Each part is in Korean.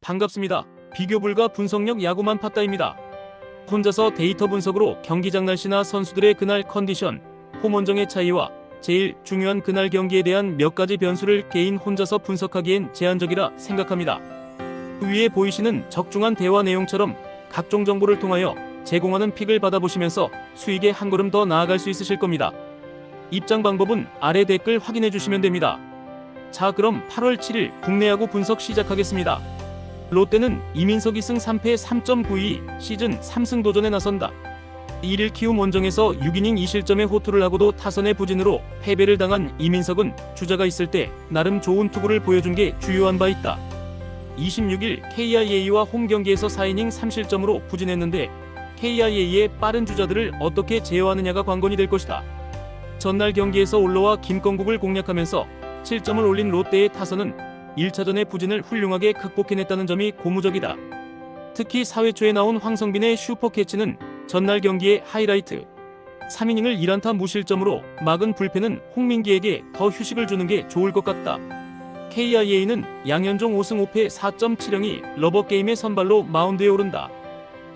반갑습니다. 비교 불가 분석력 야구만 팠다입니다. 혼자서 데이터 분석으로 경기장 날씨나 선수들의 그날 컨디션, 홈 원정의 차이와 제일 중요한 그날 경기에 대한 몇 가지 변수를 개인 혼자서 분석하기엔 제한적이라 생각합니다. 위에 보이시는 적중한 대화 내용처럼 각종 정보를 통하여 제공하는 픽을 받아보시면서 수익에 한 걸음 더 나아갈 수 있으실 겁니다. 입장 방법은 아래 댓글 확인해 주시면 됩니다. 자, 그럼 8월 7일 국내 야구 분석 시작하겠습니다. 롯데는 이민석 2승 3패 3.92 시즌 3승 도전에 나선다. 1일 키움 원정에서 6이닝 2실점의 호투를 하고도 타선의 부진으로 패배를 당한 이민석은 주자가 있을 때 나름 좋은 투구를 보여준 게 주요한 바 있다. 26일 KIA와 홈 경기에서 4이닝 3실점으로 부진했는데 KIA의 빠른 주자들을 어떻게 제어하느냐가 관건이 될 것이다. 전날 경기에서 올로와 김건국을 공략하면서 7점을 올린 롯데의 타선은 1차전의 부진을 훌륭하게 극복해냈다는 점이 고무적이다. 특히 4회 초에 나온 황성빈의 슈퍼캐치는 전날 경기의 하이라이트. 3이닝을 1안타 무실점으로 막은 불펜은 홍민기에게 더 휴식을 주는 게 좋을 것 같다. KIA는 양현종 5승 5패 4.70이 러버게임의 선발로 마운드에 오른다.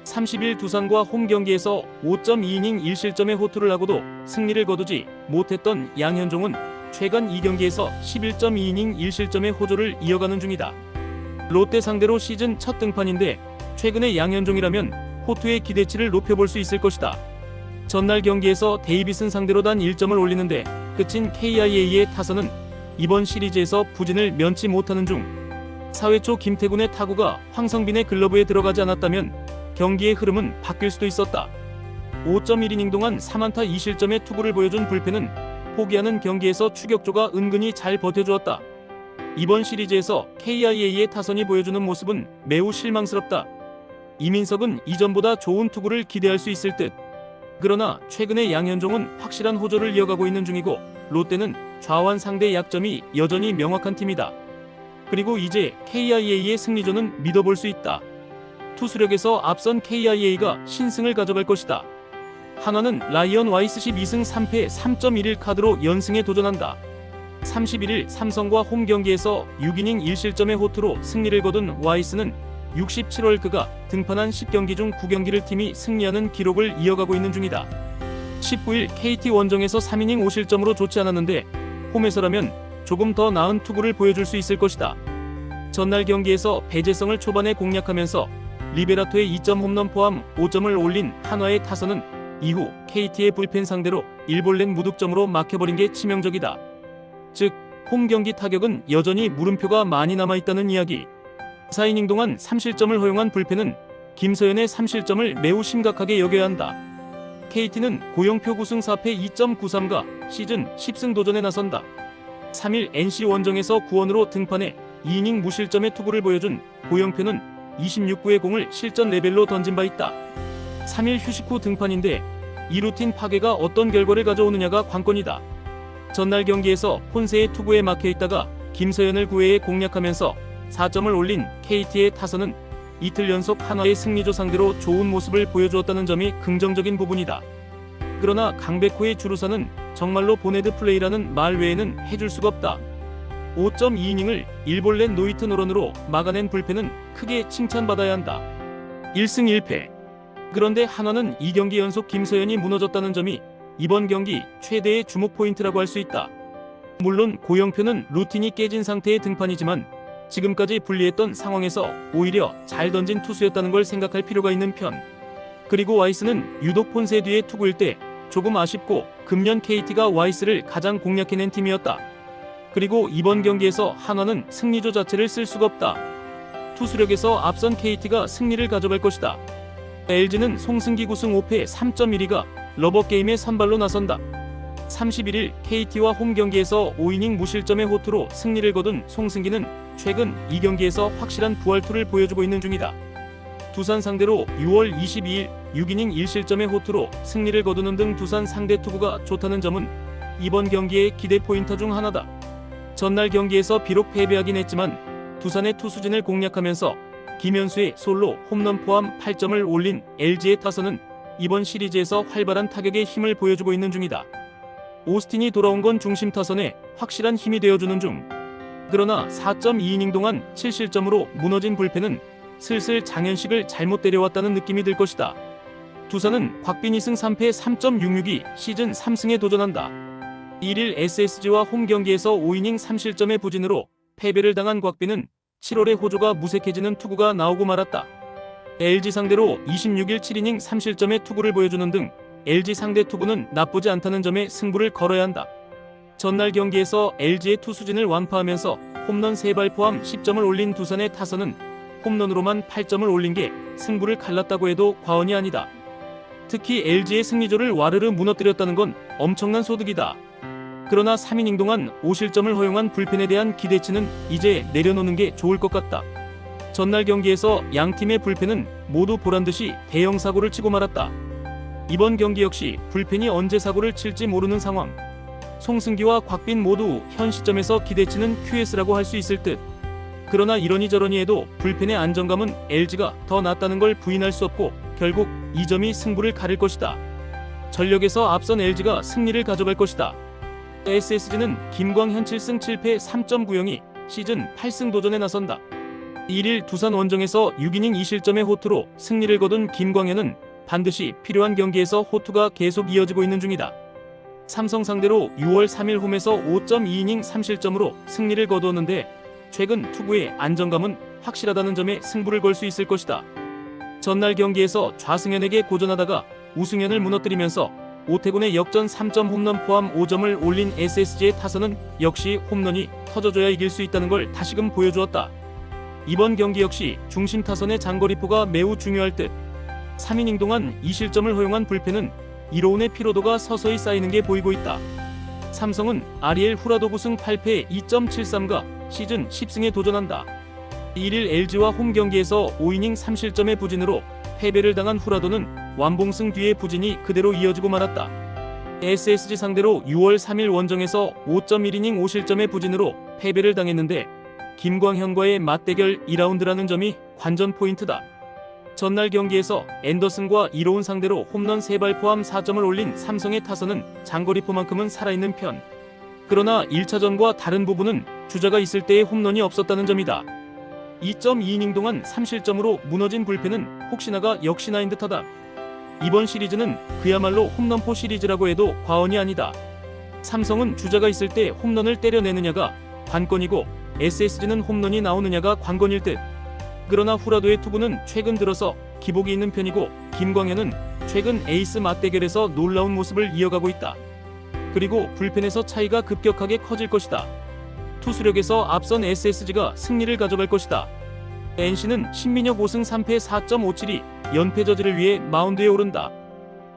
30일 두산과 홈 경기에서 5.2이닝 1실점의 호투를 하고도 승리를 거두지 못했던 양현종은 최근 2경기에서 11.2이닝 1실점의 호조를 이어가는 중이다. 롯데 상대로 시즌 첫 등판인데 최근의 양현종이라면 호투의 기대치를 높여볼 수 있을 것이다. 전날 경기에서 데이비슨 상대로 단 1점을 올리는데 끝인 KIA의 타선은 이번 시리즈에서 부진을 면치 못하는 중. 4회 초 김태군의 타구가 황성빈의 글러브에 들어가지 않았다면 경기의 흐름은 바뀔 수도 있었다. 5.1이닝 동안 3안타 2실점의 투구를 보여준 불펜은 포기하는 경기에서 추격조가 은근히 잘 버텨주었다. 이번 시리즈에서 KIA의 타선이 보여주는 모습은 매우 실망스럽다. 이민석은 이전보다 좋은 투구를 기대할 수 있을 듯. 그러나 최근에 양현종은 확실한 호조를 이어가고 있는 중이고 롯데는 좌완 상대 약점이 여전히 명확한 팀이다. 그리고 이제 KIA의 승리조는 믿어볼 수 있다. 투수력에서 앞선 KIA가 신승을 가져갈 것이다. 한화는 라이언 와이스 12승 3패 3.11 카드로 연승에 도전한다. 31일 삼성과 홈 경기에서 6이닝 1실점의 호투로 승리를 거둔 와이스는 67월 그가 등판한 10경기 중 9경기를 팀이 승리하는 기록을 이어가고 있는 중이다. 19일 KT 원정에서 3이닝 5실점으로 좋지 않았는데 홈에서라면 조금 더 나은 투구를 보여줄 수 있을 것이다. 전날 경기에서 배재성을 초반에 공략하면서 리베라토의 2점 홈런 포함 5점을 올린 한화의 타선은 이후 KT의 불펜 상대로 1볼넷 무득점으로 막혀버린 게 치명적이다. 즉, 홈 경기 타격은 여전히 물음표가 많이 남아있다는 이야기. 4이닝 동안 3실점을 허용한 불펜은 김서현의 3실점을 매우 심각하게 여겨야 한다. KT는 고영표 9승 4패 2.93가 시즌 10승 도전에 나선다. 3일 NC 원정에서 구원으로 등판해 2이닝 무실점의 투구를 보여준 고영표는 26구의 공을 실전 레벨로 던진 바 있다. 3일 휴식 후 등판인데 이 루틴 파괴가 어떤 결과를 가져오느냐가 관건이다. 전날 경기에서 폰세의 투구에 막혀있다가 김서현을 9회에 공략하면서 4점을 올린 KT의 타선은 이틀 연속 한화의 승리조 상대로 좋은 모습을 보여주었다는 점이 긍정적인 부분이다. 그러나 강백호의 주루사는 정말로 보네드 플레이라는 말 외에는 해줄 수가 없다. 5.2이닝을 1볼넷 노히트 노런으로 막아낸 불펜은 크게 칭찬받아야 한다. 1승 1패. 그런데 한화는 2경기 연속 김서현이 무너졌다는 점이 이번 경기 최대의 주목 포인트라고 할 수 있다. 물론 고영표는 루틴이 깨진 상태의 등판이지만 지금까지 불리했던 상황에서 오히려 잘 던진 투수였다는 걸 생각할 필요가 있는 편. 그리고 와이스는 유독 폰세 뒤의 투구일 때 조금 아쉽고 금년 KT가 와이스를 가장 공략해낸 팀이었다. 그리고 이번 경기에서 한화는 승리조 자체를 쓸 수가 없다. 투수력에서 앞선 KT가 승리를 가져갈 것이다. LG는 송승기 9승 5패 3.12가 러버게임의 선발로 나선다. 31일 KT와 홈 경기에서 5이닝 무실점의 호투로 승리를 거둔 송승기는 최근 2경기에서 확실한 부활투를 보여주고 있는 중이다. 두산 상대로 6월 22일 6이닝 1실점의 호투로 승리를 거두는 등 두산 상대 투구가 좋다는 점은 이번 경기의 기대 포인트 중 하나다. 전날 경기에서 비록 패배하긴 했지만 두산의 투수진을 공략하면서 김현수의 솔로 홈런 포함 8점을 올린 LG의 타선은 이번 시리즈에서 활발한 타격의 힘을 보여주고 있는 중이다. 오스틴이 돌아온 건 중심 타선에 확실한 힘이 되어주는 중. 그러나 4.2이닝 동안 7실점으로 무너진 불펜은 슬슬 장현식을 잘못 데려왔다는 느낌이 들 것이다. 두산은 곽빈 2승 3패 3.66이 시즌 3승에 도전한다. 1일 SSG와 홈경기에서 5이닝 3실점의 부진으로 패배를 당한 곽빈은 7월에 호조가 무색해지는 투구가 나오고 말았다. LG 상대로 26일 7이닝 3실점의 투구를 보여주는 등 LG 상대 투구는 나쁘지 않다는 점에 승부를 걸어야 한다. 전날 경기에서 LG의 투수진을 완파하면서 홈런 3발 포함 10점을 올린 두산의 타선은 홈런으로만 8점을 올린 게 승부를 갈랐다고 해도 과언이 아니다. 특히 LG의 승리조를 와르르 무너뜨렸다는 건 엄청난 소득이다. 그러나 3이닝 동안 5실점을 허용한 불펜에 대한 기대치는 이제 내려놓는 게 좋을 것 같다. 전날 경기에서 양팀의 불펜은 모두 보란듯이 대형 사고를 치고 말았다. 이번 경기 역시 불펜이 언제 사고를 칠지 모르는 상황. 송승기와 곽빈 모두 현 시점에서 기대치는 QS라고 할 수 있을 듯. 그러나 이러니 저러니 해도 불펜의 안정감은 LG가 더 낫다는 걸 부인할 수 없고 결국 이 점이 승부를 가릴 것이다. 전력에서 앞선 LG가 승리를 가져갈 것이다. SSG는 김광현 7승 7패 3.90이 시즌 8승 도전에 나선다. 1일 두산 원정에서 6이닝 2실점의 호투로 승리를 거둔 김광현은 반드시 필요한 경기에서 호투가 계속 이어지고 있는 중이다. 삼성 상대로 6월 3일 홈에서 5.2이닝 3실점으로 승리를 거두었는데 최근 투구의 안정감은 확실하다는 점에 승부를 걸 수 있을 것이다. 전날 경기에서 좌승현에게 고전하다가 우승현을 무너뜨리면서 오태곤의 역전 3점 홈런 포함 5점을 올린 SSG의 타선은 역시 홈런이 터져줘야 이길 수 있다는 걸 다시금 보여주었다. 이번 경기 역시 중심 타선의 장거리포가 매우 중요할 듯. 3이닝 동안 2실점을 허용한 불펜은 이로운의 피로도가 서서히 쌓이는 게 보이고 있다. 삼성은 아리엘 후라도 9승 8패 2.73가 시즌 10승에 도전한다. 1일 LG와 홈 경기에서 5이닝 3실점의 부진으로 패배를 당한 후라도는 완봉승 뒤의 부진이 그대로 이어지고 말았다. SSG 상대로 6월 3일 원정에서 5.1이닝 5실점의 부진으로 패배를 당했는데 김광현과의 맞대결 2라운드라는 점이 관전 포인트다. 전날 경기에서 앤더슨과 이로운 상대로 홈런 3발 포함 4점을 올린 삼성의 타선은 장거리포만큼은 살아있는 편. 그러나 1차전과 다른 부분은 주자가 있을 때의 홈런이 없었다는 점이다. 2.2이닝 동안 3실점으로 무너진 불펜은 혹시나가 역시나인 듯하다. 이번 시리즈는 그야말로 홈런포 시리즈라고 해도 과언이 아니다. 삼성은 주자가 있을 때 홈런을 때려내느냐가 관건이고 SSG는 홈런이 나오느냐가 관건일 듯. 그러나 후라도의 투구는 최근 들어서 기복이 있는 편이고 김광현은 최근 에이스 맞대결에서 놀라운 모습을 이어가고 있다. 그리고 불펜에서 차이가 급격하게 커질 것이다. 투수력에서 앞선 SSG가 승리를 가져갈 것이다. NC는 신민혁 5승 3패 4.57이 연패 저지를 위해 마운드에 오른다.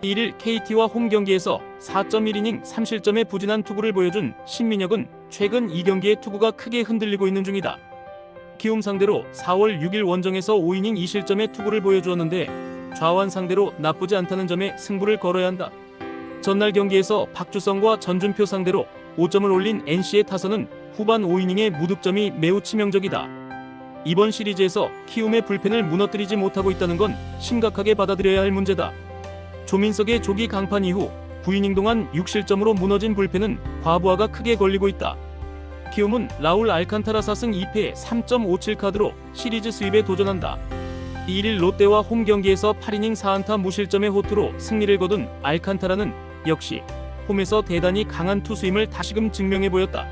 1일 KT와 홈 경기에서 4.1이닝 3실점의 부진한 투구를 보여준 신민혁은 최근 2경기의 투구가 크게 흔들리고 있는 중이다. 키움 상대로 4월 6일 원정에서 5이닝 2실점의 투구를 보여주었는데 좌완 상대로 나쁘지 않다는 점에 승부를 걸어야 한다. 전날 경기에서 박주성과 전준표 상대로 5점을 올린 NC의 타선은 후반 5이닝의 무득점이 매우 치명적이다. 이번 시리즈에서 키움의 불펜을 무너뜨리지 못하고 있다는 건 심각하게 받아들여야 할 문제다. 조민석의 조기 강판 이후 9이닝 동안 6실점으로 무너진 불펜은 과부하가 크게 걸리고 있다. 키움은 라울 알칸타라 4승 2패 3.57 카드로 시리즈 수입에 도전한다. 1일 롯데와 홈 경기에서 8이닝 4안타 무실점의 호투로 승리를 거둔 알칸타라는 역시 홈에서 대단히 강한 투수임을 다시금 증명해 보였다.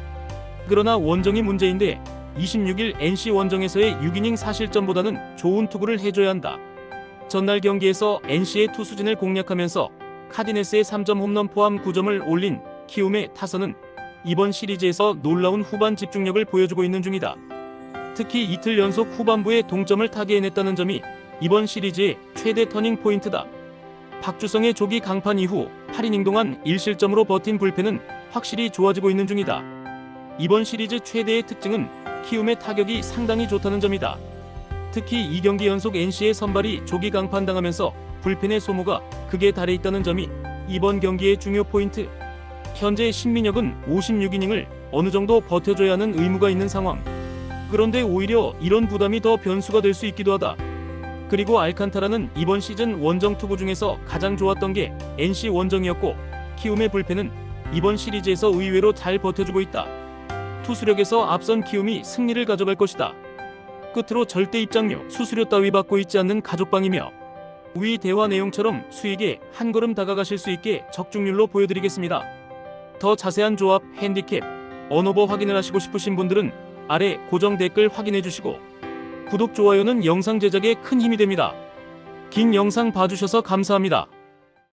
그러나 원정이 문제인데 26일 NC 원정에서의 6이닝 4실점보다는 좋은 투구를 해줘야 한다. 전날 경기에서 NC의 투수진을 공략하면서 카디네스의 3점 홈런 포함 9점을 올린 키움의 타선은 이번 시리즈에서 놀라운 후반 집중력을 보여주고 있는 중이다. 특히 이틀 연속 후반부에 동점을 타게 해냈다는 점이 이번 시리즈의 최대 터닝 포인트다. 박주성의 조기 강판 이후 8이닝 동안 1실점으로 버틴 불펜은 확실히 좋아지고 있는 중이다. 이번 시리즈 최대의 특징은 키움의 타격이 상당히 좋다는 점이다. 특히 2경기 연속 NC의 선발이 조기 강판당하면서 불펜의 소모가 극에 달해 있다는 점이 이번 경기의 중요 포인트. 현재 신민혁은 56이닝을 어느 정도 버텨줘야 하는 의무가 있는 상황. 그런데 오히려 이런 부담이 더 변수가 될 수 있기도 하다. 그리고 알칸타라는 이번 시즌 원정 투구 중에서 가장 좋았던 게 NC 원정이었고 키움의 불펜은 이번 시리즈에서 의외로 잘 버텨주고 있다. 투수력에서 앞선 키움이 승리를 가져갈 것이다. 끝으로 절대 입장료, 수수료 따위 받고 있지 않는 가족방이며 위 대화 내용처럼 수익에 한 걸음 다가가실 수 있게 적중률로 보여드리겠습니다. 더 자세한 조합, 핸디캡, 언오버 확인을 하시고 싶으신 분들은 아래 고정 댓글 확인해 주시고 구독, 좋아요는 영상 제작에 큰 힘이 됩니다. 긴 영상 봐주셔서 감사합니다.